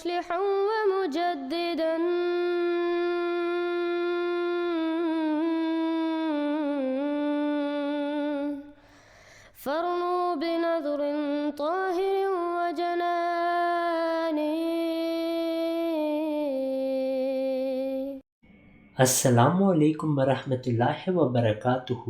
مصلحا ومجددا فارنوا بنظر طاهر وجنان. السلام علیکم ورحمۃ اللہ وبرکاتہ.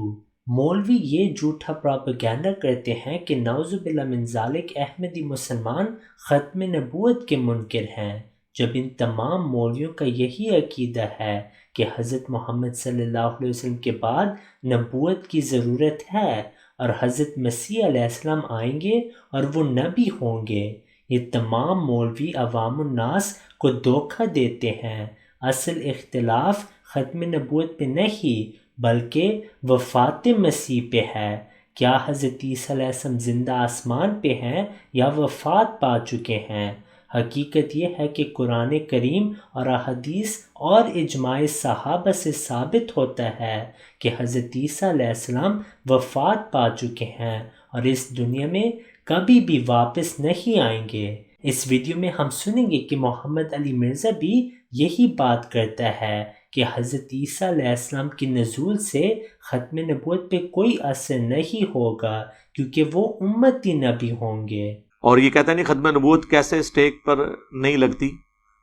مولوی یہ جھوٹا پراپیگنڈا کرتے ہیں کہ نعوذ باللہ من ذالک احمدی مسلمان ختم نبوت کے منکر ہیں، جب ان تمام مولویوں کا یہی عقیدہ ہے کہ حضرت محمد صلی اللہ علیہ وسلم کے بعد نبوت کی ضرورت ہے اور حضرت مسیح علیہ السلام آئیں گے اور وہ نبی ہوں گے. یہ تمام مولوی عوام الناس کو دھوکہ دیتے ہیں. اصل اختلاف ختم نبوت پہ نہیں بلکہ وفات مسیح پہ ہے. کیا حضرت عیسیٰ علیہ السلام زندہ آسمان پہ ہیں یا وفات پا چکے ہیں؟ حقیقت یہ ہے کہ قرآن کریم اور احادیث اور اجماع صحابہ سے ثابت ہوتا ہے کہ حضرت عیسیٰ علیہ السلام وفات پا چکے ہیں اور اس دنیا میں کبھی بھی واپس نہیں آئیں گے. اس ویڈیو میں ہم سنیں گے کہ محمد علی مرزا بھی یہی بات کرتا ہے کہ حضرت عیسیٰ علیہ السلام کی نزول سے ختم نبوت پہ کوئی اثر نہیں ہوگا کیونکہ وہ امتی نبی ہوں گے. اور یہ کہتا نہیں ختم نبوت کیسے اسٹیک پر نہیں لگتی.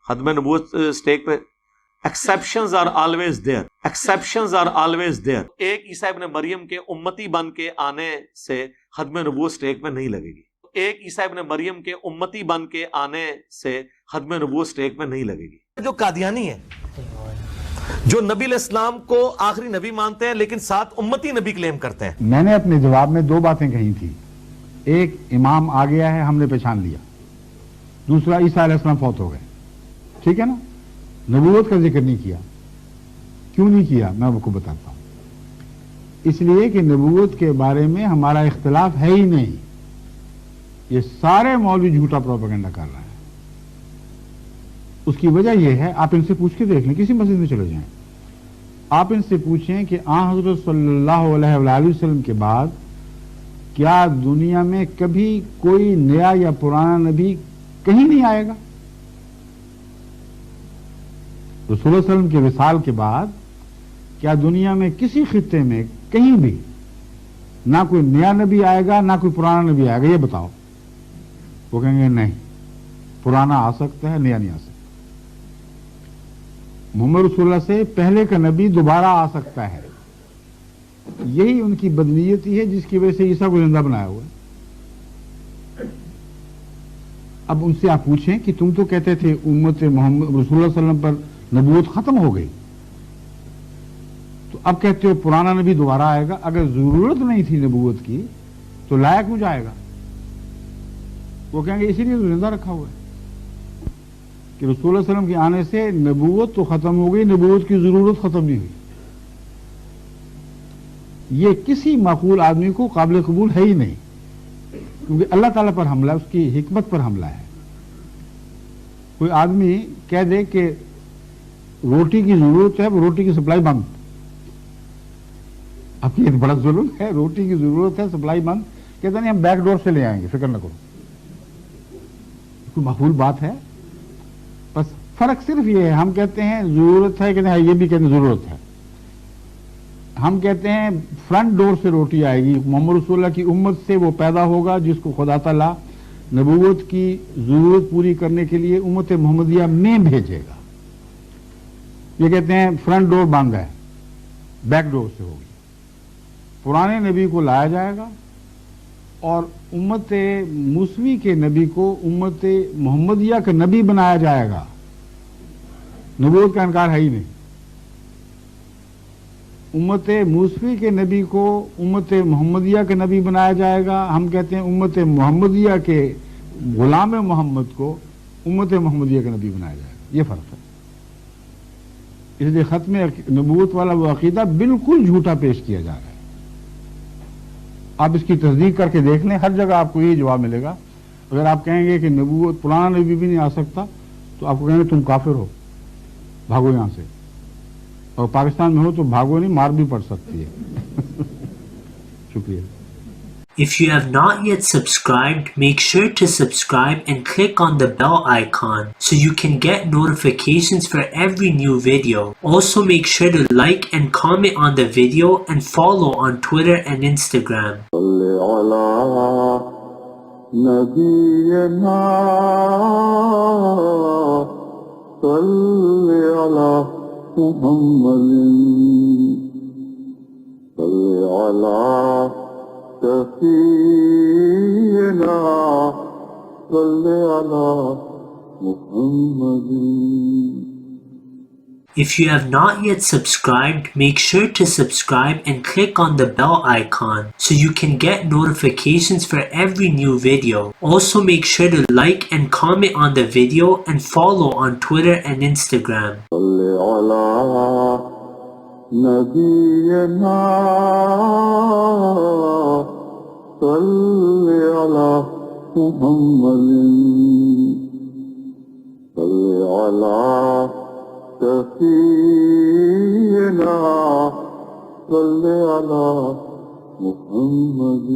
ختم نبوت اسٹیک پہ exceptions are always there, exceptions are always there. ایک عیسیٰ ابن مریم کے امتی بن کے آنے سے ختم نبوت اسٹیک پہ نہیں لگے گی. ایک عیسیٰ ابن مریم کے امتی بن کے آنے سے ختم نبوت اسٹیک پہ نہیں لگے گی. جو قادیانی ہے، جو نبی علیہ السلام کو آخری نبی مانتے ہیں لیکن ساتھ امتی نبی کلیم کرتے ہیں. میں نے اپنے جواب میں دو باتیں کہی تھی. ایک، امام آ گیا ہے، ہم نے پہچان لیا. دوسرا، عیسیٰ علیہ السلام فوت ہو گئے. ٹھیک ہے نا؟ نبوت کا ذکر نہیں کیا. کیوں نہیں کیا میں آپ کو بتاتا ہوں. اس لیے کہ نبوت کے بارے میں ہمارا اختلاف ہے ہی نہیں. یہ سارے مولوی جھوٹا پروپیگنڈا کر رہے ہیں. اس کی وجہ یہ ہے، آپ ان سے پوچھ کے دیکھ لیں، کسی مسجد میں چلے جائیں، آپ ان سے پوچھیں کہ آن حضرت صلی اللہ علیہ وآلہ وسلم کے بعد کیا دنیا میں کبھی کوئی نیا یا پرانا نبی کہیں نہیں آئے گا؟ رسول اللہ علیہ وسلم کے وصال کے بعد کیا دنیا میں کسی خطے میں کہیں بھی نہ کوئی نیا نبی آئے گا نہ کوئی پرانا نبی آئے گا؟ یہ بتاؤ. وہ کہیں گے نہیں، پرانا آ سکتا ہے، نیا نہیں آ سکتا. محمد رسول اللہ سے پہلے کا نبی دوبارہ آ سکتا ہے. یہی ان کی بدنیتی ہے جس کی وجہ سے عیسیٰ کو زندہ بنایا ہوا ہے. اب ان سے آپ پوچھیں کہ تم تو کہتے تھے امت محمد رسول اللہ صلی اللہ علیہ وسلم پر نبوت ختم ہو گئی، تو اب کہتے ہو پرانا نبی دوبارہ آئے گا. اگر ضرورت نہیں تھی نبوت کی تو لایا کیوں جائے گا؟ وہ کہیں گے اسی لیے تو زندہ رکھا ہوا ہے کہ رسول اللہ علیہ وسلم کے آنے سے نبوت تو ختم ہو گئی، نبوت کی ضرورت ختم نہیں ہوئی. یہ کسی معقول آدمی کو قابل قبول ہے ہی نہیں، کیونکہ اللہ تعالیٰ پر حملہ ہے، اس کی حکمت پر حملہ ہے. کوئی آدمی کہہ دے کہ روٹی کی ضرورت ہے، وہ روٹی کی سپلائی بند. اب یہ بڑا ظلم ہے. روٹی کی ضرورت ہے، سپلائی بند. کہتے نہیں ہم بیک ڈور سے لے آئیں گے، فکر نہ کرو. کوئی معقول بات ہے؟ بس فرق صرف یہ ہے، ہم کہتے ہیں ضرورت ہے، کہتے ہیں یہ بھی کہتے ہیں ضرورت ہے. ہم کہتے ہیں فرنٹ ڈور سے روٹی آئے گی، محمد رسول اللہ کی امت سے وہ پیدا ہوگا جس کو خدا تعالیٰ نبوت کی ضرورت پوری کرنے کے لیے امت محمدیہ میں بھیجے گا. یہ کہتے ہیں فرنٹ ڈور بند ہے، بیک ڈور سے ہوگی. پرانے نبی کو لایا جائے گا اور امت موسوی کے نبی کو امت محمدیہ کا نبی بنایا جائے گا. نبوت کا انکار ہے ہی نہیں. امت موسوی کے نبی کو امت محمدیہ کا نبی بنایا جائے گا. ہم کہتے ہیں امت محمدیہ کے غلام محمد کو امت محمدیہ کا نبی بنایا جائے گا. یہ فرق ہے. اس لیے ختم نبوت والا وہ عقیدہ بالکل جھوٹا پیش کیا جا رہا ہے. آپ اس کی تصدیق کر کے دیکھ لیں، ہر جگہ آپ کو یہ جواب ملے گا. اگر آپ کہیں گے کہ نبوت پرانا نبی بھی نہیں آ سکتا تو آپ کو کہیں گے تم کافر ہو، بھاگو یہاں سے. اور پاکستان میں ہو تو بھاگو نہیں، مار بھی پڑ سکتی ہے. شکریہ. If you have not yet subscribed, make sure to subscribe and click on the bell icon so you can get notifications for every new video. Also make sure to like and comment on the video and follow on Twitter and Instagram. سفينا صل على محمد. If you have not yet subscribed, make sure to subscribe and click on the bell icon so you can get notifications for every new video. Also make sure to like and comment on the video and follow on Twitter and Instagram. صل على نبينا صل على محمد. صل على سفينا صل على محمد.